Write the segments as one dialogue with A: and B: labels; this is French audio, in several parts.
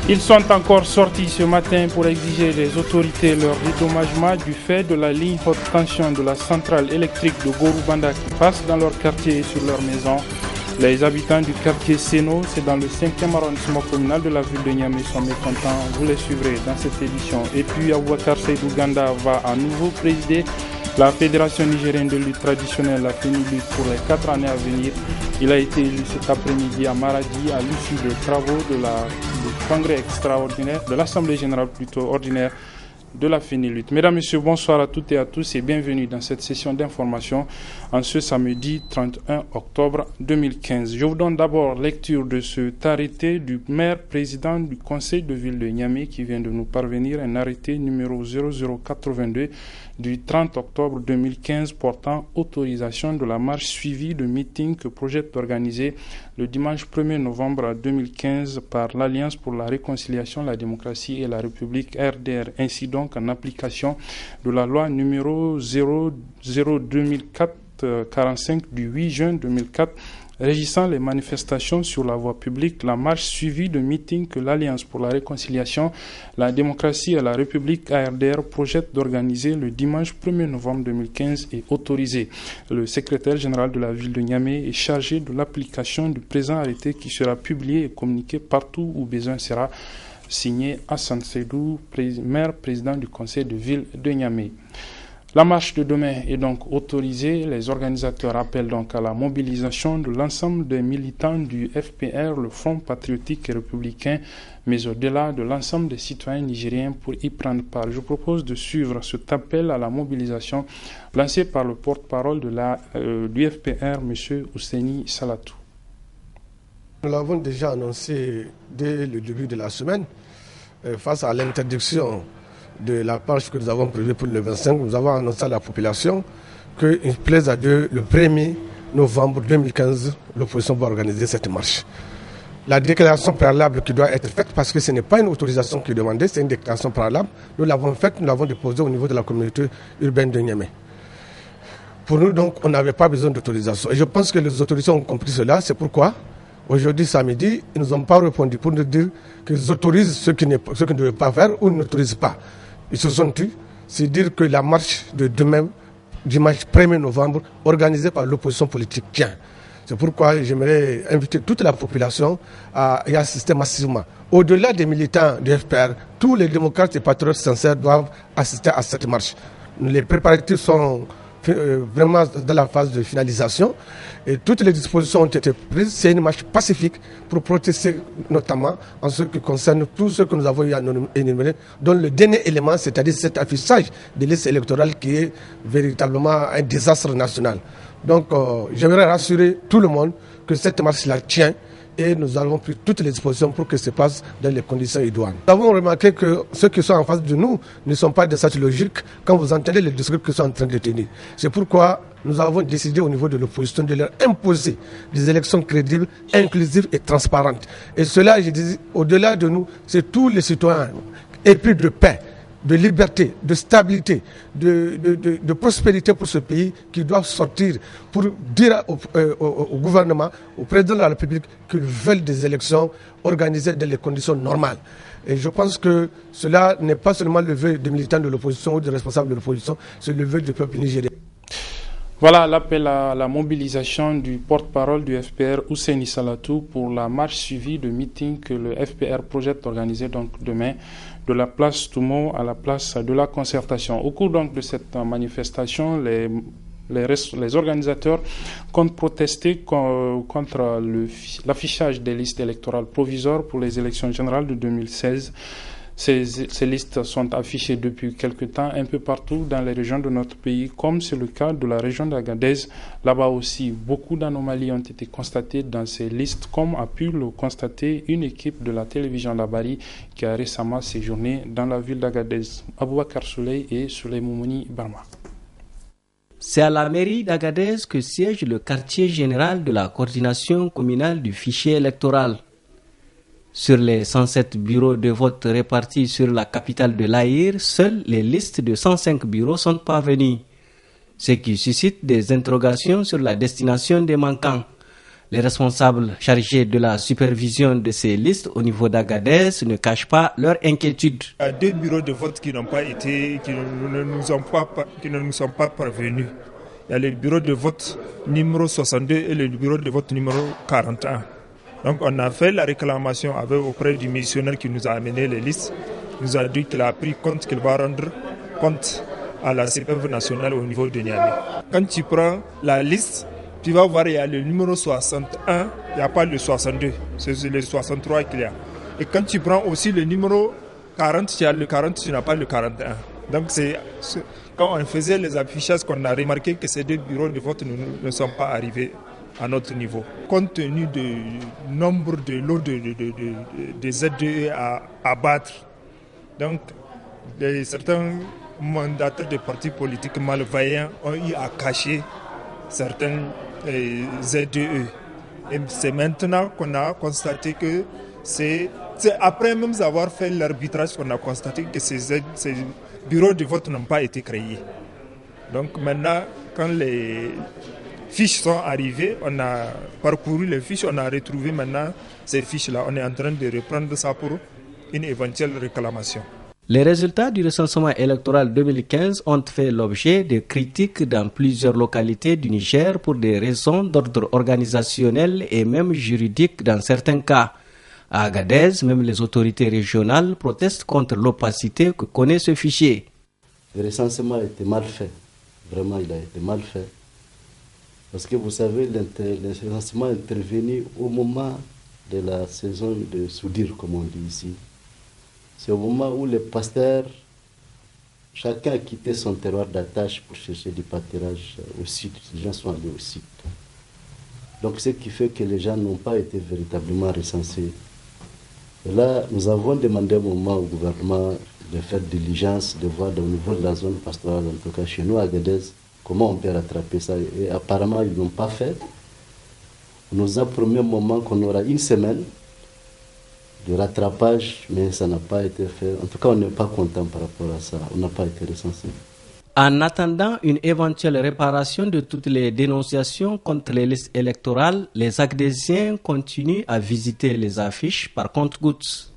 A: Ils sont encore sortis ce matin pour exiger des autorités leur dédommagement du fait de la ligne haute tension de la centrale électrique de Gorubanda qui passe dans leur quartier et sur leur maison. Les habitants du quartier Seno, c'est dans le 5e arrondissement communal de la ville de Niamey, sont mécontents. Vous les suivrez dans cette édition. Et puis Aboubacar Seydou Ganda va à nouveau présider la Fédération nigérienne de lutte traditionnelle, la FENILUT, pour les 4 années à venir. Il a été élu cet après-midi à Maradi à l'issue des travaux du congrès extraordinaire, de l'Assemblée générale plutôt ordinaire de la FENILUT. Mesdames, Messieurs, bonsoir à toutes et à tous et bienvenue dans cette session d'information en ce samedi 31 octobre 2015. Je vous donne d'abord lecture de cet arrêté du maire président du conseil de ville de Niamey qui vient de nous parvenir, un arrêté numéro 0082 du 30 octobre 2015 portant autorisation de la marche suivie de meeting que projette d'organiser le dimanche 1er novembre 2015 par l'Alliance pour la réconciliation, la démocratie et la République RDR. Ainsi donc en application de la loi numéro 00-2004-45 du 8 juin 2004 régissant les manifestations sur la voie publique, la marche suivie de meetings que l'Alliance pour la réconciliation, la démocratie et la République ARDR projette d'organiser le dimanche 1er novembre 2015 est autorisé. Le secrétaire général de la ville de Niamey est chargé de l'application du présent arrêté qui sera publié et communiqué partout où besoin sera. Signé Hassan Seydou, maire président du conseil de ville de Niamey. La marche de demain est donc autorisée. Les organisateurs appellent donc à la mobilisation de l'ensemble des militants du FPR, le Front patriotique et républicain, mais au-delà de l'ensemble des citoyens nigériens pour y prendre part. Je propose de suivre cet appel à la mobilisation lancé par le porte-parole du FPR, M. Ousseini Salatou.
B: Nous l'avons déjà annoncé dès le début de la semaine, face à l'interdiction de la marche que nous avons prévue pour le 25, nous avons annoncé à la population qu'il plaise à Dieu, le 1er novembre 2015, l'opposition va organiser cette marche. La déclaration préalable qui doit être faite, parce que ce n'est pas une autorisation qui est demandée, c'est une déclaration préalable, nous l'avons faite, nous l'avons déposée au niveau de la communauté urbaine de Niamey. Pour nous, donc, on n'avait pas besoin d'autorisation. Et je pense que les autorités ont compris cela, c'est pourquoi aujourd'hui, samedi, ils ne nous ont pas répondu pour nous dire qu'ils autorisent ce qu'ils ne veulent pas faire ou ne n'autorisent pas. Ils se sont tus, c'est dire que la marche de demain, dimanche 1er novembre, organisée par l'opposition politique tient. C'est pourquoi j'aimerais inviter toute la population à y assister massivement. Au-delà des militants du FPR, tous les démocrates et patriotes sincères doivent assister à cette marche. Les préparatifs sont vraiment dans la phase de finalisation et toutes les dispositions ont été prises. C'est une marche pacifique pour protester notamment en ce qui concerne tout ce que nous avons énuméré, dont le dernier élément, c'est-à-dire cet affichage des listes électorales qui est véritablement un désastre national. Donc j'aimerais rassurer tout le monde que cette marche-là tient et nous avons pris toutes les dispositions pour que ça se passe dans les conditions idoines. Nous avons remarqué que ceux qui sont en face de nous ne sont pas de cette logique quand vous entendez les discours qu'ils sont en train de tenir. C'est pourquoi nous avons décidé au niveau de l'opposition de leur imposer des élections crédibles, inclusives et transparentes. Et cela, je dis, au-delà de nous, c'est tous les citoyens épris de paix, de liberté, de stabilité, de prospérité pour ce pays qui doivent sortir pour dire au gouvernement, au président de la République qu'ils veulent des élections organisées dans les conditions normales. Et je pense que cela n'est pas seulement le vœu des militants de l'opposition ou des responsables de l'opposition, c'est le vœu du peuple nigérien.
A: Voilà l'appel à la mobilisation du porte-parole du FPR, Ousseini Salatou, pour la marche suivie de meeting que le FPR projette d'organiser donc demain de la place Toumo à la place de la concertation. Au cours donc de cette manifestation, les organisateurs comptent protester contre l'affichage des listes électorales provisoires pour les élections générales de 2016. Ces listes sont affichées depuis quelque temps un peu partout dans les régions de notre pays, comme c'est le cas de la région d'Agadez. Là-bas aussi, beaucoup d'anomalies ont été constatées dans ces listes, comme a pu le constater une équipe de la télévision Labari qui a récemment séjourné dans la ville d'Agadez. Aboubacar Souley et Souley Moumouni Barma.
C: C'est à la mairie d'Agadez que siège le quartier général de la coordination communale du fichier électoral. Sur les 107 bureaux de vote répartis sur la capitale de l'Aïr, seules les listes de 105 bureaux sont parvenues, ce qui suscite des interrogations sur la destination des manquants. Les responsables chargés de la supervision de ces listes au niveau d'Agadez ne cachent pas leur inquiétude.
D: Il y a 2 bureaux de vote qui ne nous sont pas parvenus. Il y a le bureau de vote numéro 62 et le bureau de vote numéro 41. Donc on a fait la réclamation auprès du missionnaire qui nous a amené les listes. Il nous a dit qu'il a pris compte, qu'il va rendre compte à la CPV nationale au niveau de Niamey. Quand tu prends la liste, tu vas voir il y a le numéro 61, il n'y a pas le 62, c'est le 63 qu'il y a. Et quand tu prends aussi le numéro 40, tu as le 40, tu n'as pas le 41. Donc quand on faisait les affichages qu'on a remarqué que ces 2 bureaux de vote ne sont pas arrivés à notre niveau. Compte tenu du nombre de lots de ZDE à battre, donc certains mandataires de partis politiques malveillants ont eu à cacher certains ZDE. Et c'est maintenant qu'on a constaté que c'est après même avoir fait l'arbitrage qu'on a constaté que ces bureaux de vote n'ont pas été créés. Donc maintenant, quand les fiches sont arrivées, on a parcouru les fiches, on a retrouvé maintenant ces fiches-là. On est en train de reprendre ça pour une éventuelle réclamation.
C: Les résultats du recensement électoral 2015 ont fait l'objet de critiques dans plusieurs localités du Niger pour des raisons d'ordre organisationnel et même juridique dans certains cas. À Agadez, même les autorités régionales protestent contre l'opacité que connaît ce fichier.
E: Le recensement a été mal fait. Vraiment, il a été mal fait. Parce que vous savez, le recensement est intervenu au moment de la saison de soudure, comme on dit ici. C'est au moment où les pasteurs, chacun a quitté son terroir d'attache pour chercher du pâturage au site. Les gens sont allés au site. Donc, ce qui fait que les gens n'ont pas été véritablement recensés. Et là, nous avons demandé un moment au gouvernement de faire diligence, de voir au niveau de la zone pastorale, en tout cas chez nous à Agadez, comment on peut rattraper ça. Et apparemment, ils n'ont pas fait. On nous a promis un moment qu'on aura une semaine de rattrapage, mais ça n'a pas été fait. En tout cas, on n'est pas content par rapport à ça. On n'a pas été recensé.
C: En attendant une éventuelle réparation de toutes les dénonciations contre les listes électorales, les Agadésiens continuent à visiter les affiches par compte-gouttes.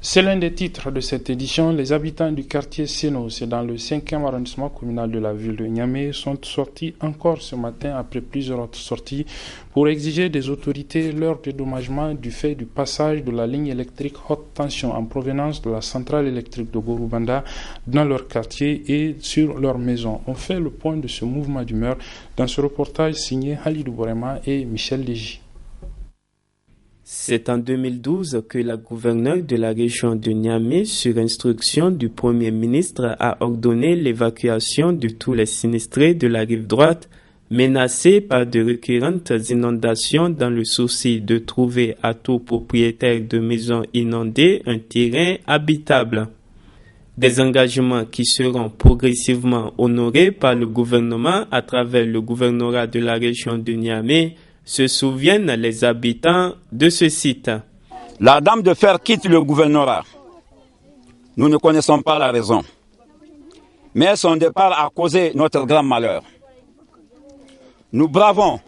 A: C'est l'un des titres de cette édition. Les habitants du quartier Seno, c'est dans le 5e arrondissement communal de la ville de Niamey, sont sortis encore ce matin après plusieurs autres sorties pour exiger des autorités leur dédommagement du fait du passage de la ligne électrique haute tension en provenance de la centrale électrique de Gorubanda dans leur quartier et sur leur maison. On fait le point de ce mouvement d'humeur dans ce reportage signé Halidou Borema et Michel Légy.
F: C'est en 2012 que la gouverneure de la région de Niamey, sur instruction du Premier ministre, a ordonné l'évacuation de tous les sinistrés de la rive droite, menacés par de récurrentes inondations dans le souci de trouver à tout propriétaire de maisons inondées un terrain habitable. Des engagements qui seront progressivement honorés par le gouvernement à travers le gouvernorat de la région de Niamey, se souviennent les habitants de ce site.
G: La dame de fer quitte le gouvernorat. Nous ne connaissons pas la raison. Mais son départ a causé notre grand malheur. Nous bravons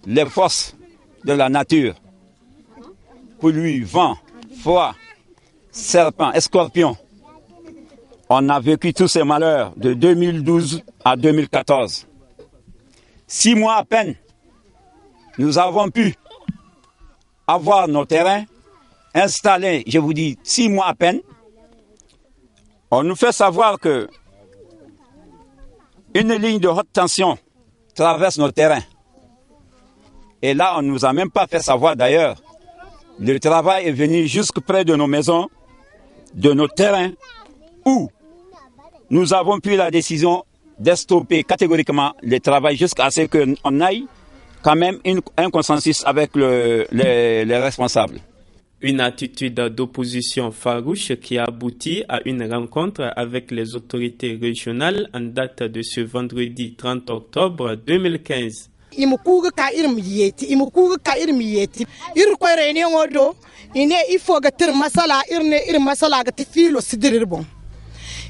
G: les forces de la nature. Pluie, vent, froid, serpent, scorpion. On a vécu tous ces malheurs de 2012 à 2014. 6 mois à peine, nous avons pu avoir nos terrains installés, je vous dis, 6 mois à peine. On nous fait savoir que une ligne de haute tension traverse nos terrains. Et là, on ne nous a même pas fait savoir d'ailleurs. Le travail est venu jusque près de nos maisons, de nos terrains, où nous avons pris la décision de stopper catégoriquement le travail jusqu'à ce qu'on aille quand même un consensus avec les responsables.
F: Une attitude d'opposition farouche qui aboutit à une rencontre avec les autorités régionales en date de ce vendredi 30 octobre 2015.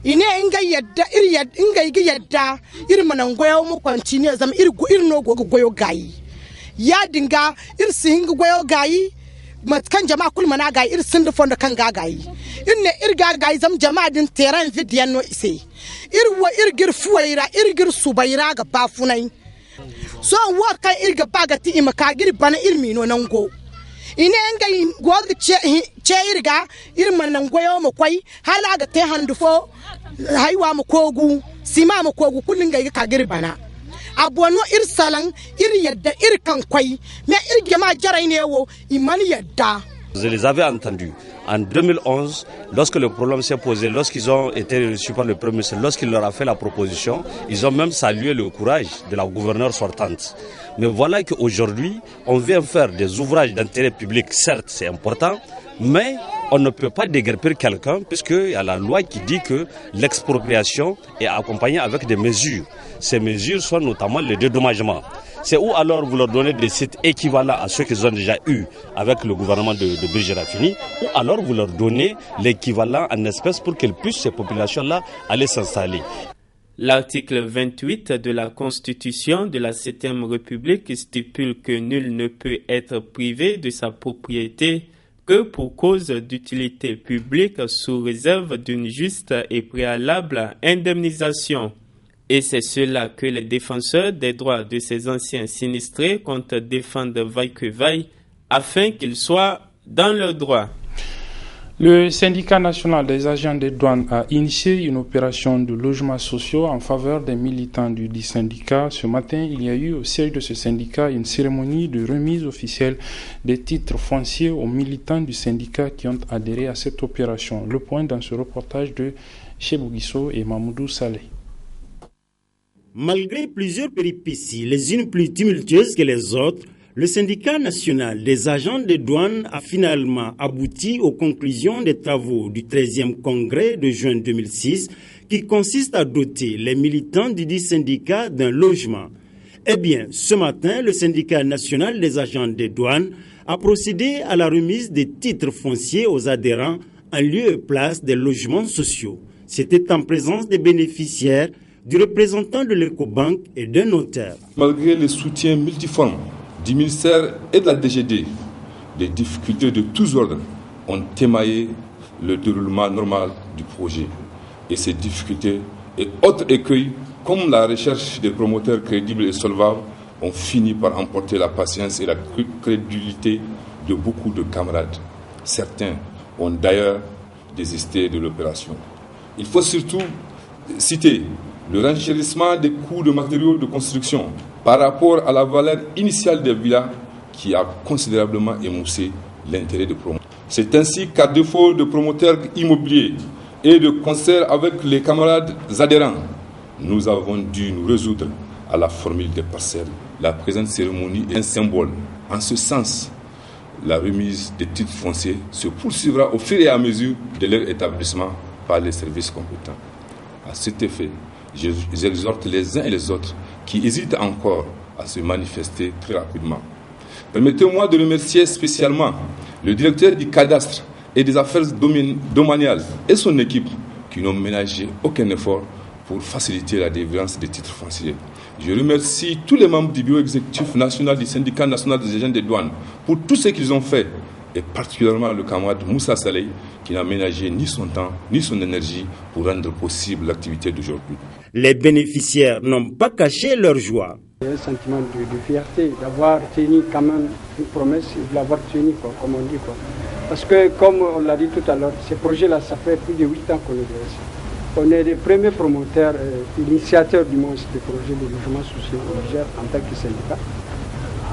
H: Ine inga yadda irmanan goyo mu continue zam irno goyo gayi ya dinga irsin goyo gayi matkan jama'a kulmana gayi irsin da fonda kan gagayi inne irga gayi zam jama'a din teran vidiyan no ise irwa irgir fuwaira irgir subaira ga bafunai so wa kai irga baga ti imaka gir bana ilmi no nango ine ngai goga ce irga irman nan goyo mu kwai hala ga te handu fo haiwa mu kogu sima mu kogu kullun ga ka gir bana abono irsalan yadda irkan kwai me irge ma jarai ne wo imani yadda.
I: Je les avais entendus en 2011 lorsque le problème s'est posé, lorsqu'ils ont été reçus par le Premier ministre, lorsqu'il leur a fait la proposition, ils ont même salué le courage de la gouverneure sortante. Mais voilà qu'aujourd'hui, on vient faire des ouvrages d'intérêt public, certes c'est important, mais on ne peut pas déguerpir quelqu'un puisqu'il y a la loi qui dit que l'expropriation est accompagnée avec des mesures. Ces mesures sont notamment le dédommagement. C'est où alors vous leur donnez des sites équivalents à ceux qu'ils ont déjà eu avec le gouvernement de Brigitte Raffini, ou alors vous leur donnez l'équivalent en espèces pour qu'elles puissent, ces populations-là, aller s'installer.
F: L'article 28 de la Constitution de la 7e République stipule que nul ne peut être privé de sa propriété que pour cause d'utilité publique sous réserve d'une juste et préalable indemnisation. Et c'est cela que les défenseurs des droits de ces anciens sinistrés comptent défendre vaille que vaille afin qu'ils soient dans leurs droits.
A: Le syndicat national des agents des douanes a initié une opération de logements sociaux en faveur des militants du dit syndicat. Ce matin, il y a eu au siège de ce syndicat une cérémonie de remise officielle des titres fonciers aux militants du syndicat qui ont adhéré à cette opération. Le point dans ce reportage de Chebou Guisso et Mamoudou Saleh.
J: Malgré plusieurs péripéties, les unes plus tumultueuses que les autres, le syndicat national des agents de douane a finalement abouti aux conclusions des travaux du 13e congrès de juin 2006 qui consiste à doter les militants du dit syndicat d'un logement. Eh bien, ce matin, le syndicat national des agents de douane a procédé à la remise des titres fonciers aux adhérents en lieu et place des logements sociaux. C'était en présence des bénéficiaires, du représentant de l'Ecobank et d'un notaire.
K: Malgré les soutiens multiformes du ministère et de la DGD, les difficultés de tous ordres ont émaillé le déroulement normal du projet. Et ces difficultés et autres écueils, comme la recherche des promoteurs crédibles et solvables, ont fini par emporter la patience et la crédulité de beaucoup de camarades. Certains ont d'ailleurs désisté de l'opération. Il faut surtout citer le renchérissement des coûts de matériaux de construction par rapport à la valeur initiale des villas qui a considérablement émoussé l'intérêt des promoteurs. C'est ainsi qu'à défaut de promoteurs immobiliers et de concert avec les camarades adhérents, nous avons dû nous résoudre à la formule des parcelles. La présente cérémonie est un symbole. En ce sens, la remise des titres fonciers se poursuivra au fur et à mesure de leur établissement par les services compétents. À cet effet, j'exhorte les uns et les autres qui hésitent encore à se manifester très rapidement. Permettez-moi de remercier spécialement le directeur du cadastre et des affaires domaniales et son équipe qui n'ont ménagé aucun effort pour faciliter la délivrance des titres fonciers. Je remercie tous les membres du bureau exécutif national du syndicat national des agents des douanes pour tout ce qu'ils ont fait, et particulièrement le camarade Moussa Saleh qui n'a ménagé ni son temps ni son énergie pour rendre possible l'activité d'aujourd'hui.
J: Les bénéficiaires n'ont pas caché leur joie.
L: Il y a un sentiment de fierté d'avoir tenu quand même une promesse et de l'avoir tenu, comme on dit. Parce que, comme on l'a dit tout à l'heure, ces projets-là, ça fait plus de 8 ans qu'on est dessus. On est les premiers promoteurs, initiateurs du moins des projets de logement social au Niger en tant que syndicat.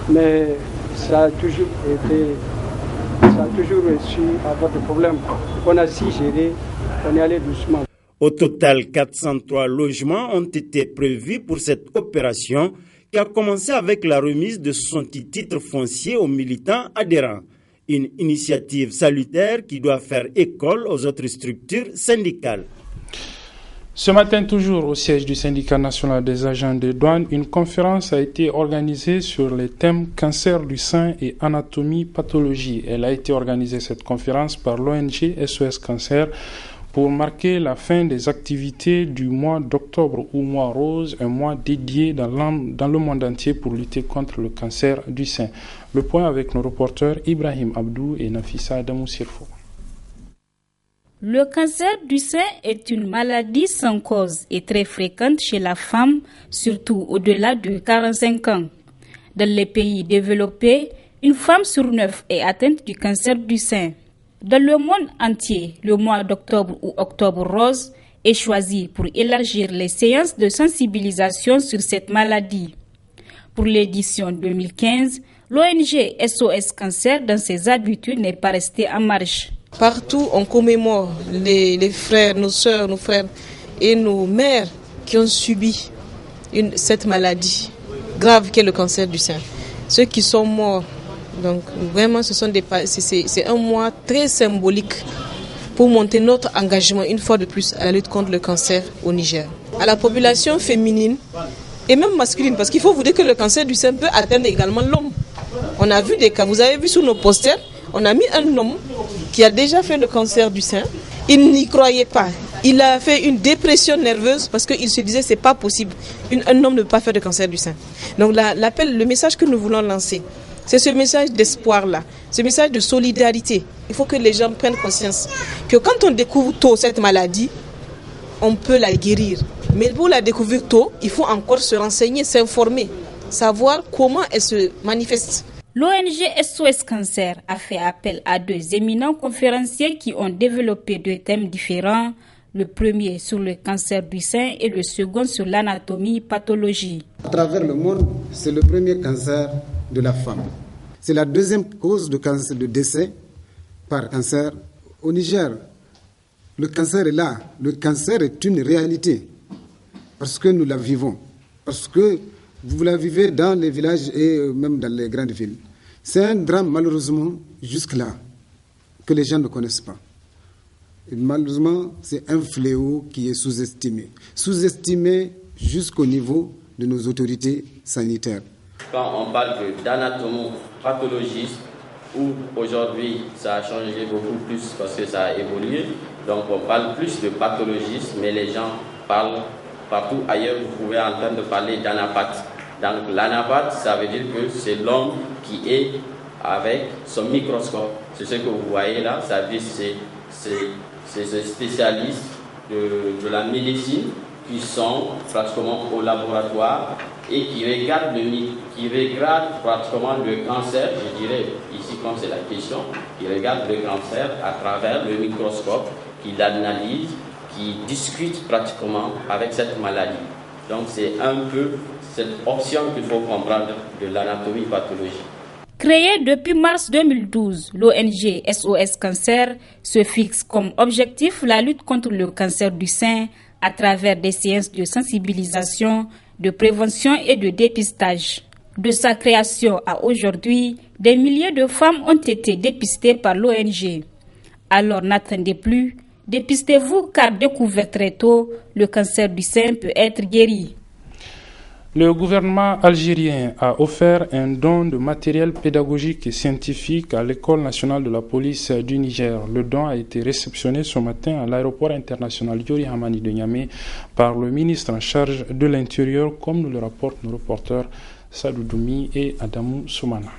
L: Mais ça a toujours su avoir des problèmes. On a su gérer, on est allé doucement.
J: Au total, 403 logements ont été prévus pour cette opération qui a commencé avec la remise de 60 titres fonciers aux militants adhérents. Une initiative salutaire qui doit faire école aux autres structures syndicales.
A: Ce matin, toujours au siège du syndicat national des agents de douane, une conférence a été organisée sur les thèmes cancer du sein et anatomie pathologie. Elle a été organisée, cette conférence, par l'ONG SOS Cancer, Pour marquer la fin des activités du mois d'octobre ou mois rose, un mois dédié dans le monde entier pour lutter contre le cancer du sein. Le point avec nos reporters Ibrahim Abdou et Nafissa Adamou Sirfo.
M: Le cancer du sein est une maladie sans cause et très fréquente chez la femme, surtout au-delà de 45 ans. Dans les pays développés, une femme sur 9 est atteinte du cancer du sein. Dans le monde entier, le mois d'octobre ou octobre rose est choisi pour élargir les séances de sensibilisation sur cette maladie. Pour l'édition 2015, l'ONG SOS Cancer, dans ses habitudes, n'est pas restée en marche.
N: Partout, on commémore les frères, nos sœurs, nos frères et nos mères qui ont subi cette maladie grave qu'est le cancer du sein. Ceux qui sont morts, donc vraiment, c'est un mois très symbolique pour montrer notre engagement une fois de plus à la lutte contre le cancer au Niger. À la population féminine et même masculine, parce qu'il faut vous dire que le cancer du sein peut atteindre également l'homme. On a vu des cas, vous avez vu sur nos posters, on a mis un homme qui a déjà fait le cancer du sein. Il n'y croyait pas. Il a fait une dépression nerveuse parce qu'il se disait c'est pas possible. Un homme ne peut pas faire de cancer du sein. Donc l'appel, le message que nous voulons lancer, c'est ce message d'espoir-là, ce message de solidarité. Il faut que les gens prennent conscience que quand on découvre tôt cette maladie, on peut la guérir. Mais pour la découvrir tôt, il faut encore se renseigner, s'informer, savoir comment elle se manifeste.
M: L'ONG SOS Cancer a fait appel à 2 éminents conférenciers qui ont développé 2 thèmes différents, le premier sur le cancer du sein et le second sur l'anatomie-pathologie.
O: À travers le monde, c'est le premier cancer de la femme. C'est la deuxième cause de cancer, de décès par cancer au Niger. Le cancer est là. Le cancer est une réalité parce que nous la vivons, parce que vous la vivez dans les villages et même dans les grandes villes. C'est un drame, malheureusement, jusque-là, que les gens ne connaissent pas. Et malheureusement, c'est un fléau qui est sous-estimé. Sous-estimé jusqu'au niveau de nos autorités sanitaires.
P: Quand on parle d'anatomopathologie, où aujourd'hui ça a changé beaucoup plus parce que ça a évolué, donc on parle plus de pathologistes, mais les gens parlent partout ailleurs, vous pouvez entendre parler d'anapathe. Donc l'anapathe, ça veut dire que c'est l'homme qui est avec son microscope. C'est ce que vous voyez là, ça veut dire que c'est ces spécialistes de la médecine qui sont pratiquement au laboratoire et qui regardent pratiquement le cancer, je dirais ici comme c'est la question, qui regardent le cancer à travers le microscope, qui l'analyse, qui discute pratiquement avec cette maladie. Donc c'est un peu cette option qu'il faut comprendre de l'anatomie-pathologie.
M: Créée depuis mars 2012, l'ONG SOS Cancer se fixe comme objectif la lutte contre le cancer du sein à travers des séances de sensibilisation, de prévention et de dépistage. De sa création à aujourd'hui, des milliers de femmes ont été dépistées par l'ONG. Alors n'attendez plus, dépistez-vous car découvert très tôt, le cancer du sein peut être guéri.
A: Le gouvernement algérien a offert un don de matériel pédagogique et scientifique à l'École nationale de la police du Niger. Le don a été réceptionné ce matin à l'aéroport international Yori Hamani de Niamey par le ministre en charge de l'Intérieur, comme nous le rapportent nos reporters Sadou Doumi et Adamou Soumana.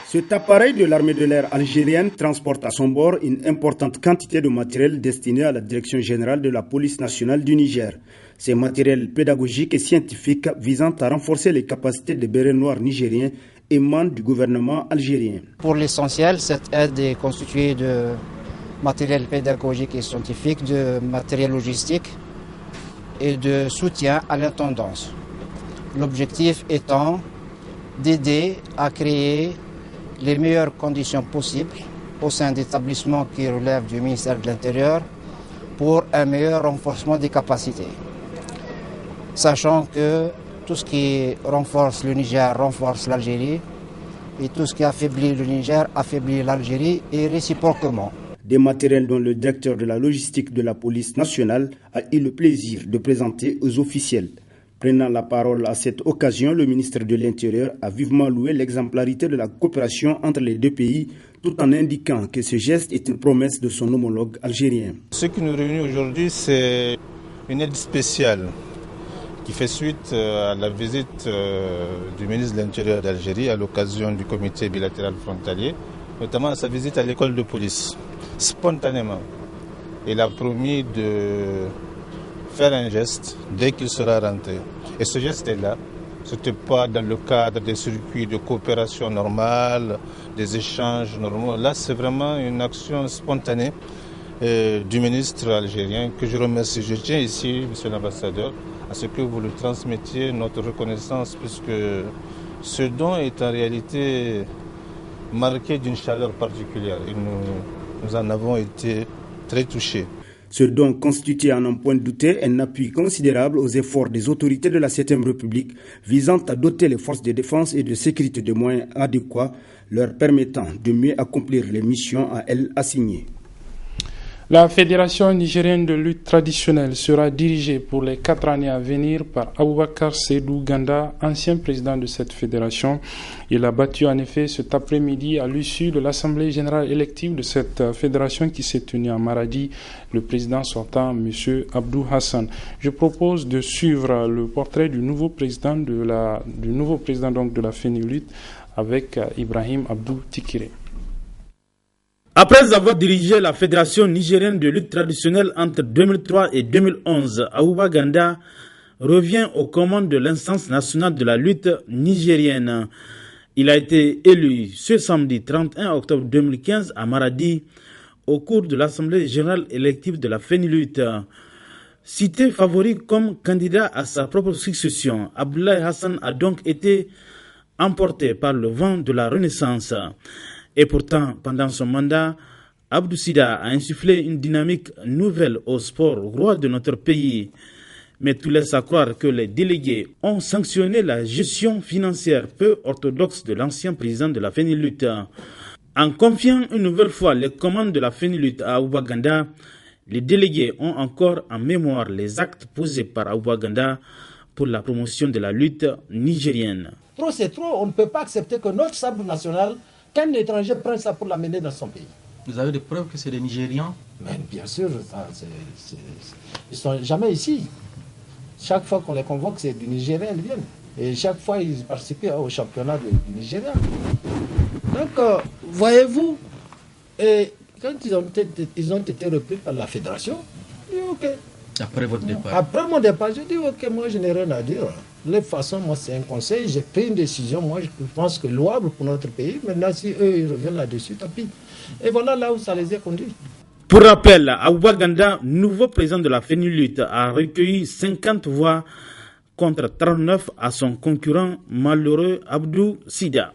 J: Cet appareil de l'armée de l'air algérienne transporte à son bord une importante quantité de matériel destiné à la Direction générale de la police nationale du Niger. Ces matériels pédagogiques et scientifiques visant à renforcer les capacités des bérets noirs nigériens émanent du gouvernement algérien.
Q: Pour l'essentiel, cette aide est constituée de matériel pédagogique et scientifique, de matériel logistique et de soutien à l'intendance. L'objectif étant d'aider à créer les meilleures conditions possibles au sein d'établissements qui relèvent du ministère de l'Intérieur pour un meilleur renforcement des capacités. Sachant que tout ce qui renforce le Niger renforce l'Algérie et tout ce qui affaiblit le Niger affaiblit l'Algérie et réciproquement.
J: Des matériels dont le directeur de la logistique de la police nationale a eu le plaisir de présenter aux officiels. Prenant la parole à cette occasion, le ministre de l'Intérieur a vivement loué l'exemplarité de la coopération entre les deux pays, tout en indiquant que ce geste est une promesse de son homologue algérien.
R: Ce qui nous réunit aujourd'hui, c'est une aide spéciale qui fait suite à la visite du ministre de l'Intérieur d'Algérie à l'occasion du comité bilatéral frontalier, notamment à sa visite à l'école de police. Spontanément, il a promis de faire un geste dès qu'il sera rentré. Et ce geste est là. Ce n'était pas dans le cadre des circuits de coopération normale, des échanges normaux. Là, c'est vraiment une action spontanée du ministre algérien que je remercie. Je tiens ici, monsieur l'ambassadeur, à ce que vous lui transmettiez notre reconnaissance, puisque ce don est en réalité marqué d'une chaleur particulière. Et nous en avons été très touchés.
J: Ce don constitue, à n'en point douter, un appui considérable aux efforts des autorités de la 7e République visant à doter les forces de défense et de sécurité de moyens adéquats leur permettant de mieux accomplir les missions à elles assignées.
A: La Fédération nigérienne de lutte traditionnelle sera dirigée pour les 4 années à venir par Aboubakar Seydou Ganda, ancien président de cette fédération. Il a battu en effet cet après-midi à l'issue de l'Assemblée générale élective de cette fédération qui s'est tenue à Maradi, le président sortant, M. Abdou Hassan. Je propose de suivre le portrait du nouveau président de la FENILUT avec Ibrahim Abdou Tikiré.
S: Après avoir dirigé la Fédération nigérienne de lutte traditionnelle entre 2003 et 2011, Abouba Ganda revient aux commandes de l'instance nationale de la lutte nigérienne. Il a été élu ce samedi 31 octobre 2015 à Maradi au cours de l'Assemblée générale élective de la FENILUT. Cité favori comme candidat à sa propre succession, Abdoulaye Hassan a donc été emporté par le vent de la Renaissance. Et pourtant, pendant son mandat, Abdou Sida a insufflé une dynamique nouvelle au sport roi de notre pays. Mais tout laisse à croire que les délégués ont sanctionné la gestion financière peu orthodoxe de l'ancien président de la FENILUT. En confiant une nouvelle fois les commandes de la FENILUT à Abouba Ganda, les délégués ont encore en mémoire les actes posés par Abouba Ganda pour la promotion de la lutte nigérienne.
T: Trop c'est trop, on ne peut pas accepter que notre sabre national, qu'un étranger prenne ça pour l'amener dans son pays.
U: Vous avez des preuves que c'est des Nigérians?
T: Mais bien sûr, ils ne sont jamais ici. Chaque fois qu'on les convoque, c'est du Nigérien, ils viennent. Et chaque fois, ils participent au championnat du Nigeria. Donc, voyez-vous, et quand ils ont été repris par la fédération, je dis ok.
U: Après votre départ?
T: Après mon départ, je dis ok, moi je n'ai rien à dire. De toute façon, moi c'est un conseil, j'ai pris une décision, moi je pense que louable pour notre pays. Maintenant, si eux ils reviennent là-dessus, tant pis. Et voilà là où ça les a conduits.
S: Pour rappel, Abouba Ganda, nouveau président de la FENILUT, a recueilli 50 voix contre 39 à son concurrent malheureux Abdou Sida.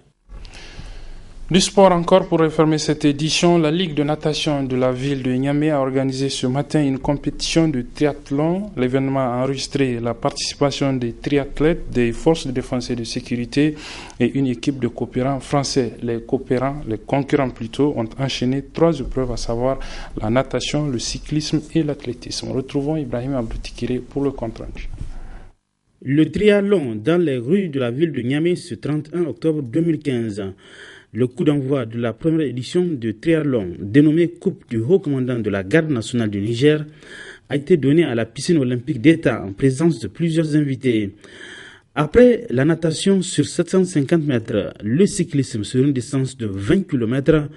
A: Du sport encore pour refermer cette édition, la Ligue de natation de la ville de Niamey a organisé ce matin une compétition de triathlon. L'événement a enregistré la participation des triathlètes, des forces de défense et de sécurité et une équipe de coopérants français. Les concurrents plutôt, ont enchaîné 3 épreuves, à savoir la natation, le cyclisme et l'athlétisme. Retrouvons Ibrahim Abdou Tikiré pour le compte-rendu.
S: Le triathlon dans les rues de la ville de Niamey ce 31 octobre 2015. Le coup d'envoi de la première édition du triathlon, dénommé Coupe du haut commandant de la garde nationale du Niger, a été donné à la piscine olympique d'État en présence de plusieurs invités. Après la natation sur 750 mètres, le cyclisme sur une distance de 20 km,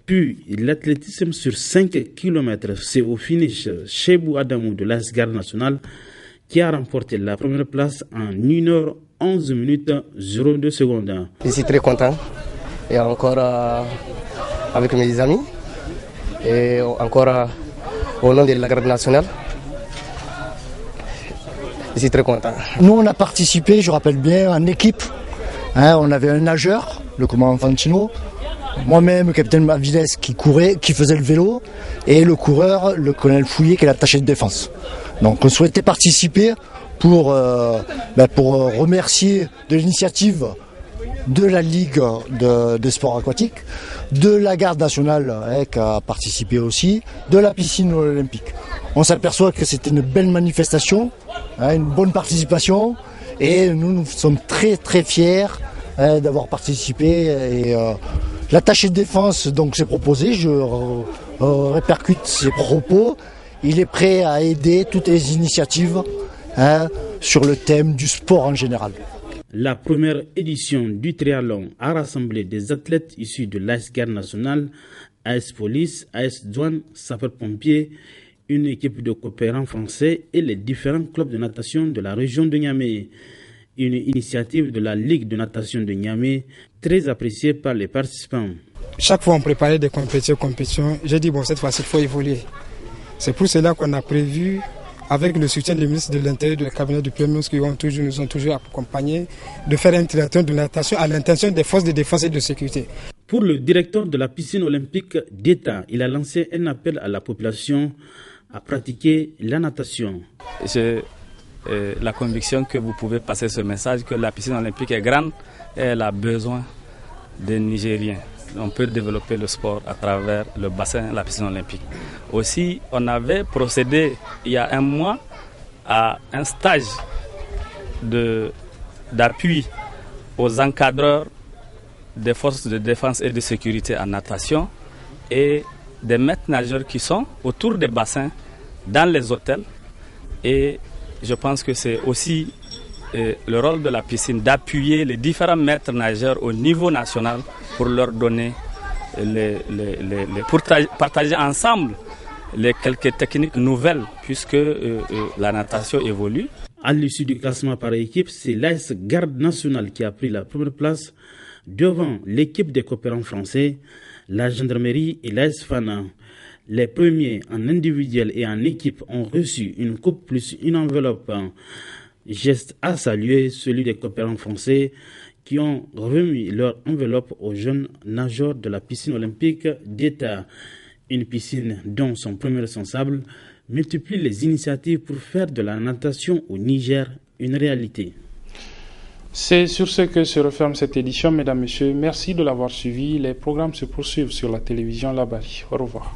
S: puis l'athlétisme sur 5 km, c'est au finish Chebou Adamou de l'AS Garde nationale qui a remporté la première place en 1h11 minutes 02 secondes.
V: Je suis très content. Et encore avec mes amis, et encore au nom de la garde nationale. Je suis très content.
W: Nous, on a participé, je rappelle bien, en équipe. On avait un nageur, le commandant Fantino, moi-même, le capitaine Maviles qui courait, qui faisait le vélo, et le coureur, le colonel Fouillé, qui est l'attaché de défense. Donc on souhaitait participer pour remercier de l'initiative de la Ligue de sports aquatiques, de la garde nationale qui a participé aussi, de la piscine olympique. On s'aperçoit que c'était une belle manifestation, une bonne participation, Et nous sommes très très fiers d'avoir participé. Et l'attaché de défense donc s'est proposé, je répercute ses propos. Il est prêt à aider toutes les initiatives sur le thème du sport en général.
S: La première édition du triathlon a rassemblé des athlètes issus de l'AS Garde nationale, AS Police, AS Douane, sapeurs-pompiers, une équipe de coopérants français et les différents clubs de natation de la région de Niamey. Une initiative de la Ligue de natation de Niamey, très appréciée par les participants.
B: Chaque fois on préparait des compétitions. J'ai dit cette fois-ci il faut évoluer. C'est pour cela qu'on a prévu, avec le soutien du ministre de l'Intérieur, du cabinet du Premier ministre qui nous ont toujours accompagnés, de faire un triathlon de natation à l'intention des forces de défense et de sécurité.
S: Pour le directeur de la piscine olympique d'État, il a lancé un appel à la population à pratiquer la natation.
D: J'ai la conviction que vous pouvez passer ce message, que la piscine olympique est grande et elle a besoin des Nigériens. On peut développer le sport à travers le bassin, la piscine olympique. Aussi, on avait procédé il y a un mois à un stage d'appui aux encadreurs des forces de défense et de sécurité en natation et des maîtres nageurs qui sont autour des bassins, dans les hôtels. Et je pense que c'est aussi le rôle de la piscine d'appuyer les différents maîtres nageurs au niveau national pour leur donner pour partager ensemble les quelques techniques nouvelles puisque la natation évolue.
S: À l'issue du classement par équipe, c'est l'AS Garde nationale qui a pris la première place devant l'équipe des coopérants français, la gendarmerie et l'AS Fana. Les premiers en individuel et en équipe ont reçu une coupe plus une enveloppe. Geste à saluer, celui des coopérants français qui ont remis leur enveloppe aux jeunes nageurs de la piscine olympique d'État. Une piscine dont son premier responsable multiplie les initiatives pour faire de la natation au Niger une réalité.
A: C'est sur ce que se referme cette édition, mesdames, messieurs. Merci de l'avoir suivi. Les programmes se poursuivent sur la télévision Labari. Au revoir.